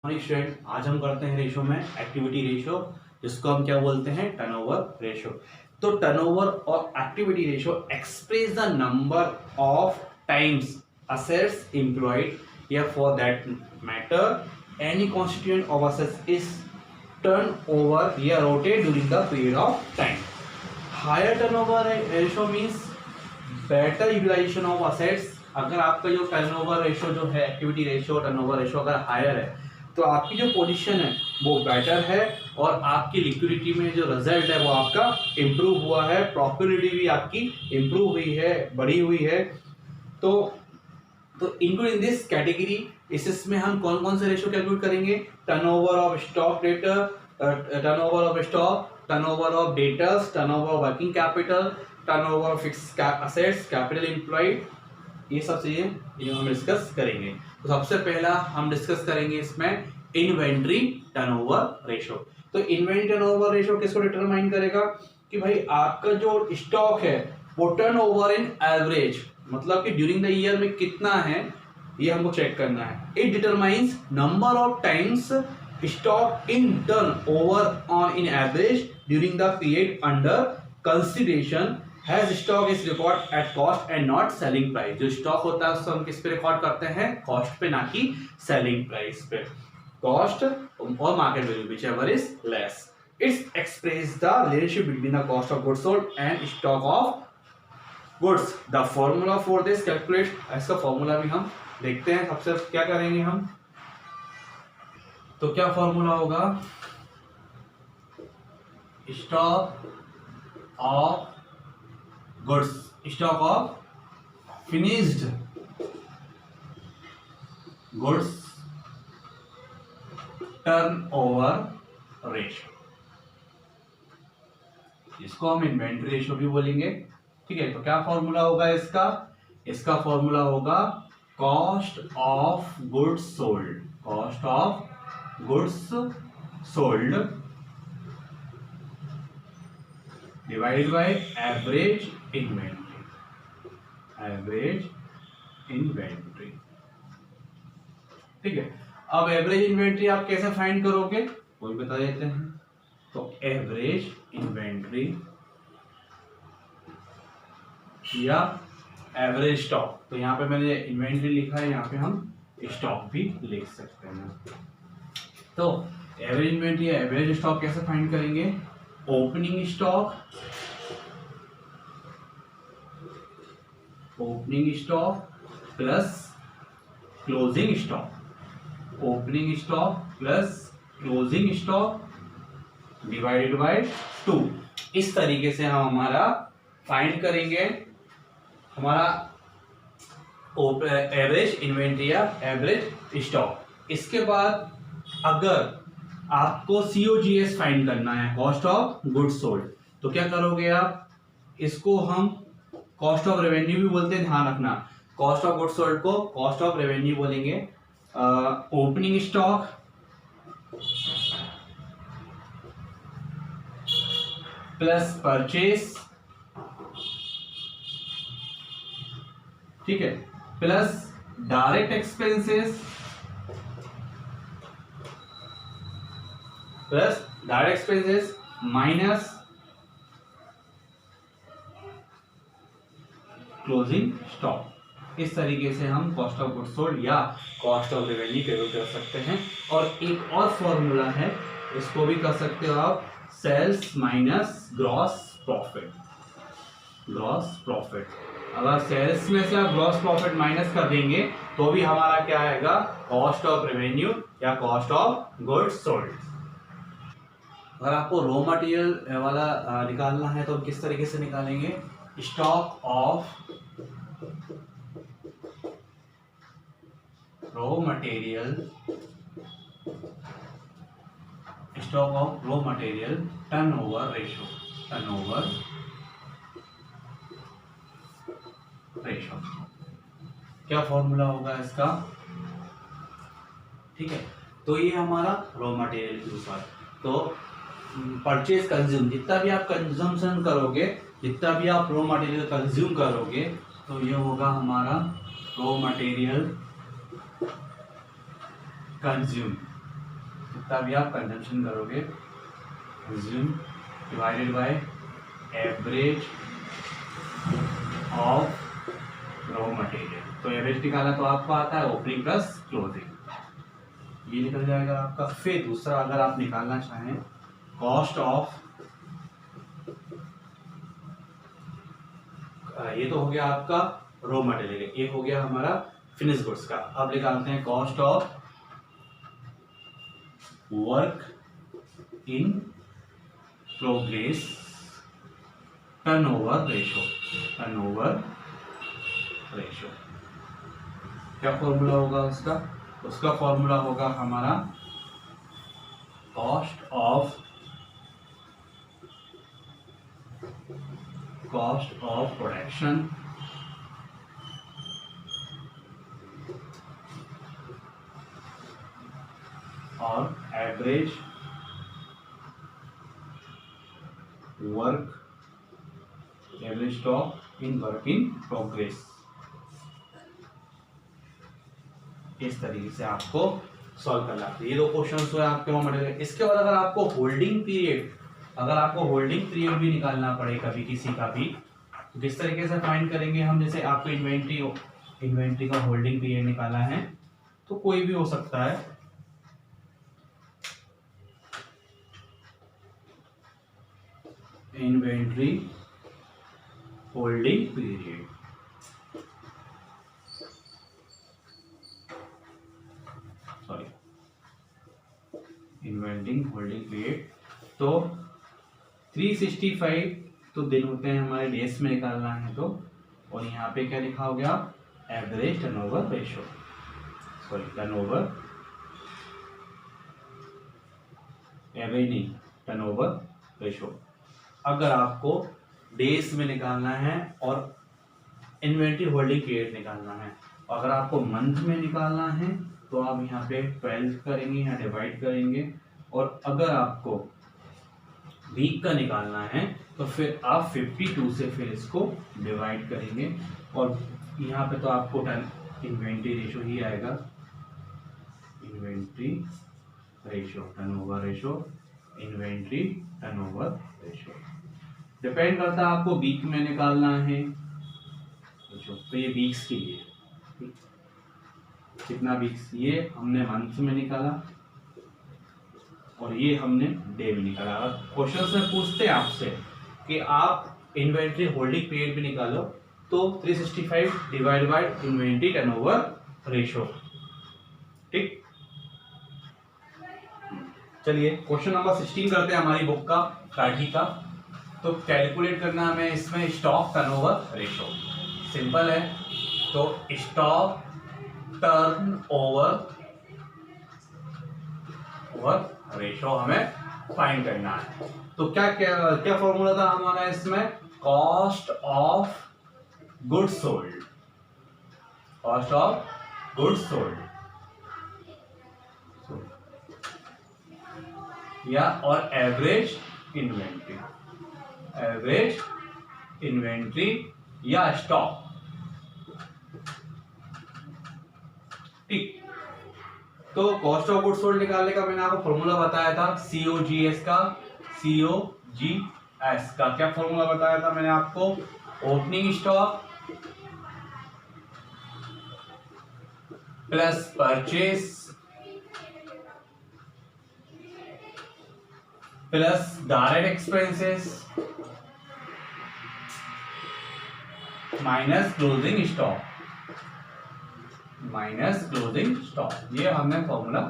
Student, आज हम करते हैं रेशो में एक्टिविटी रेशो, जिसको हम क्या बोलते हैं, टर्नओवर रेशो। तो टर्नओवर और activity ratio express the number of times assets employed या for that matter any constituent of assets is turn over या rotate during the period of time. Higher turnover ratio means better utilisation of assets. अगर आपका जो turnover ratio जो है, activity ratio turnover ratio अगर higher है तो आपकी जो पोजीशन है वो बेटर है और आपकी लिक्विडिटी में जो रिजल्ट है वो आपका इम्प्रूव हुआ है, प्रॉफिटेबिलिटी भी आपकी इम्प्रूव हुई है, बढ़ी हुई है। तो इंक्लूड इन दिस कैटेगरी इसमें हम कौन कौन से रेशो कैलकुलेट करेंगे? Turnover of stock debtor, turnover of stock, turnover of debtors, turnover of working capital, turnover of fixed assets, capital employed, ये सब चीजें हम डिस्कस करेंगे। तो सबसे पहला हम डिस्कस करेंगे इसमें इन्वेंट्री टर्नओवर रेशो। तो इन्वेंट्री टर्नओवर रेशो किसको डिटरमाइन करेगा कि भाई आपका जो स्टॉक है वो टर्नओवर इन एवरेज, मतलब कि ड्यूरिंग द ईयर में कितना है ये हमको चेक करना है। It determines number of times stock in turnover on in average during the period under consideration has stock is record at cost and not selling price. जो स्टॉक होता है उसको हम किस पे रिकॉर्ड करते हैं? कॉस्ट पे, ना कि सेलिंग प्राइस पे। कॉस्ट और market value whichever is less. It's express the relationship between the cost of goods sold and stock of goods. The formula for this calculate, इसका फॉर्मूला भी हम देखते हैं। सबसे क्या करेंगे हम, तो क्या फॉर्मूला होगा? Stock of goods, stock of finished goods turnover ratio, इसको हम इन्वेंट्री रेशो भी बोलेंगे। ठीक है, तो क्या फॉर्मूला होगा इसका? इसका फॉर्मूला होगा cost of goods sold, cost of goods sold divided by average inventory, average inventory. ठीक है, अब एवरेज इन्वेंट्री आप कैसे फाइंड करोगे वो भी बता देते हैं। तो एवरेज इन्वेंट्री या एवरेज स्टॉक, तो यहाँ पे मैंने इन्वेंट्री लिखा है, यहाँ पे हम स्टॉक भी लिख सकते हैं। तो एवरेज इन्वेंट्री या एवरेज स्टॉक कैसे फाइंड करेंगे? Opening stock, opening stock plus closing stock, opening stock plus closing stock divided by 2। इस तरीके से हम हमारा फाइंड करेंगे हमारा एवरेज इन्वेंट्री या एवरेज स्टॉक। इसके बाद अगर आपको COGS फाइंड करना है, कॉस्ट ऑफ गुड्स सोल्ड, तो क्या करोगे आप? इसको हम कॉस्ट ऑफ रेवेन्यू भी बोलते हैं, ध्यान रखना। कॉस्ट ऑफ गुड्स सोल्ड को कॉस्ट ऑफ रेवेन्यू बोलेंगे। ओपनिंग स्टॉक प्लस परचेस, ठीक है, plus direct expenses, plus direct expenses minus closing stock. इस तरीके से हम कॉस्ट ऑफ गुड्स सोल्ड या कॉस्ट ऑफ रेवेन्यू कैलकुलेट कर सकते हैं। और एक और फॉर्मूला है, इसको भी कर सकते हो आप, sales minus gross profit, gross profit. अगर सेल्स में से आप ग्रॉस प्रॉफिट माइनस कर देंगे तो भी हमारा क्या आएगा? कॉस्ट ऑफ रेवेन्यू या कॉस्ट ऑफ गुड्स सोल्ड। अगर आपको रॉ मटेरियल वाला निकालना है तो हम किस तरीके से निकालेंगे? Stock of raw material, stock of raw material turnover ratio, turnover ratio. क्या फॉर्मूला होगा इसका? ठीक है, तो ये हमारा रॉ मटेरियल के ऊपर। तो परचेज कंज्यूम, जितना भी आप कंजम्पशन करोगे, जितना भी आप रॉ मटेरियल कंज्यूम करोगे, तो ये होगा हमारा रॉ मटेरियल कंज्यूम। जितना भी आप कंजम्पशन करोगे, consume divided by average of raw material. तो एवरेज निकाला तो आपको आता है ओपनिंग प्लस क्लोजिंग, ये निकल जाएगा आपका। फिर दूसरा अगर आप निकालना चाहें कॉस्ट ऑफ, ये तो हो गया आपका रॉ मटेरियल, ये हो गया हमारा फिनिश गुड्स का। अब निकालते हैं cost of work in progress turnover ratio. Turnover ratio क्या फॉर्मूला होगा उसका? उसका फॉर्मूला होगा हमारा कॉस्ट ऑफ प्रोडक्शन और average stock in work in progress. इस तरीके से आपको सॉल्व करना है। ये दो क्वेश्चन हुए आपके रॉ मटेरियल। इसके बाद अगर आपको होल्डिंग पीरियड भी निकालना पड़े कभी किसी का भी, तो किस तरीके से फाइंड करेंगे हम? जैसे आपको इन्वेंट्री का होल्डिंग पीरियड निकाला है, तो कोई भी हो सकता है। Inventory holding period, inventing holding period, तो 365 तो दिन होते हैं हमारे, डेज में निकालना है तो। और यहाँ पे क्या लिखा हो गया? Average turnover ratio, turnover ratio. अगर आपको डेज में निकालना है और इन्वेंट्री होल्डिंग पीरियड निकालना है, अगर आपको मंथ में निकालना है तो आप यहाँ पे 12 करेंगे, यहाँ डिवाइड करेंगे। और अगर आपको वीक का निकालना है तो फिर आप 52 से फिर इसको डिवाइड करेंगे। और यहाँ पे तो आपको इन्वेंट्री रेशो ही आएगा, inventory ratio, turnover ratio, inventory turnover ratio. Depend करता है आपको वीक में निकालना है तो ये वीक्स के लिए कितना वीक्स, ये हमने मंथ में निकाला और ये हमने डे में निकाला। अगर क्वेश्चन में पूछते हैं आपसे कि आप इन्वेंट्री होल्डिंग पीरियड भी निकालो तो 365 divide by inventory turnover ratio. ठीक, चलिए क्वेश्चन नंबर 16 करते हैं हमारी बुक का, काठी का। तो कैलकुलेट करना हमें इसमें स्टॉक टर्नओवर रेशो। सिंपल है, तो स्टॉक टर्नओवर रेशो हमें फाइंड करना है। तो क्या क्या क्या फॉर्मूला था हमारा इसमें? Cost of goods sold, cost of goods sold या और एवरेज इन्वेंट्री या स्टॉक। ठीक, तो कॉस्ट ऑफ गुड्स सोल्ड निकालने का मैंने आपको फॉर्मूला बताया था COGS का। COGS का क्या फॉर्मूला बताया था मैंने आपको? Opening stock plus purchase plus direct expenses minus closing stock. ये हमने फॉर्मूला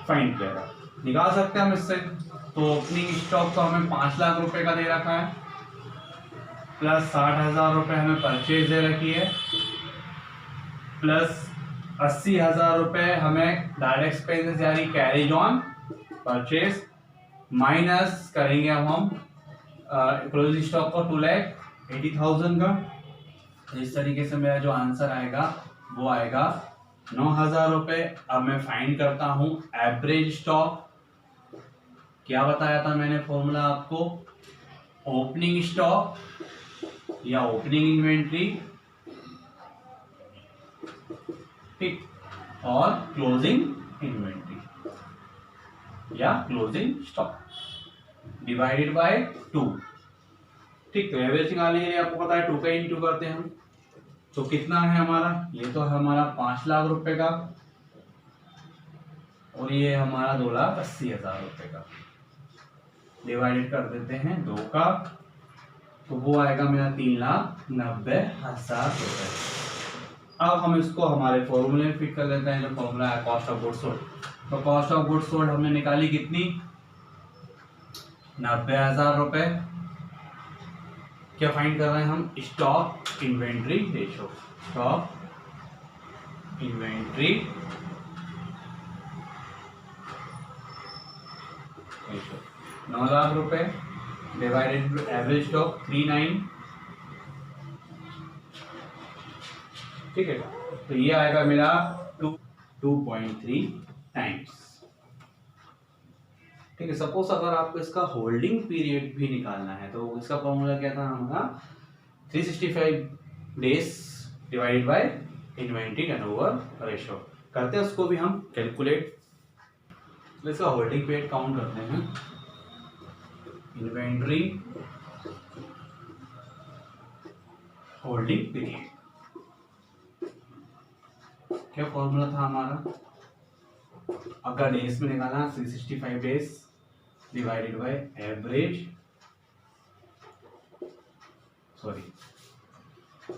फाइंड किया था। निकाल सकते हैं हम इससे। तो ओपनिंग स्टॉक तो हमें 5 लाख रुपए का दे रखा है, प्लस 60,000 रुपए हमें परचेज दे रखी है, प्लस 80,000 रुपए हमें डायरेक्ट एक्सपेंसेस यानी कैरीज ऑन परचेज, माइनस करेंगे अब हम क्लोजिंग स्टॉक को 2,80,000 का। इस तरीके से मेरा जो आंसर आएगा वो आएगा 9,000 रुपए। अब मैं फाइंड करता हूं एवरेज स्टॉक। क्या बताया था मैंने फॉर्मूला आपको? ओपनिंग स्टॉक या ओपनिंग इन्वेंट्री, ठीक, और क्लोजिंग इन्वेंट्री। या क्लोजिंग स्टॉक डिवाइडेड बाय 2। ठीक, तो एवरेज निकालने के लिए आपको पता है 2 का इंटू करते हैं हम। तो कितना है हमारा, ये तो है हमारा 5 लाख रुपए का और ये हमारा 2,80,000 रुपए का। डिवाइडेड कर देते हैं 2 का, तो वो आएगा मेरा 3,90,000 रुपए। अब हम इसको हमारे फॉर्मूले में फिट कर लेते हैं, जो फॉर्मूला है कॉस्ट ऑफ गुड्स सोल्ड। तो कॉस्ट ऑफ गुड्स सोल्ड हमने निकाली कितनी, 90,000 रुपए। क्या फाइंड कर रहे हैं हम, stock inventory ratio. Stock inventory ratio 9 lakh रुपए डिवाइडेड एवरेज स्टॉक 39। ठीक है, तो ये आएगा मेरा 2.3 टाइम्स। ठीक है, सपोज अगर आपको इसका होल्डिंग पीरियड भी निकालना है तो इसका फॉर्मूला क्या था हमारा, 365 days divided by inventory turnover ratio. करते हैं उसको भी हम कैलकुलेट। तो इसका होल्डिंग पीरियड काउंट करते हैं। इन्वेंट्री होल्डिंग पीरियड क्या फॉर्मूला था हमारा, अगर डेज में निकालना 365 days divided by average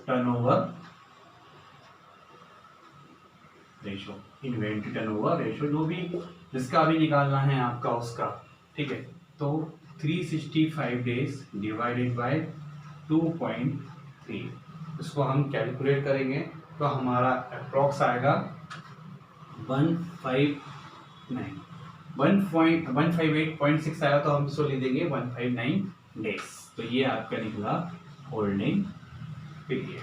turnover ratio, inventory turnover ratio, जो भी जिसका भी निकालना है आपका उसका। ठीक है, तो 365 डेज डिवाइडेड बाय 2.3, इसको हम कैलकुलेट करेंगे तो हमारा अप्रॉक्स आएगा 158.6 आया, तो हम इसको लिख देंगे 159 डेज। तो ये आपका निकला होल्डिंग पीरियड।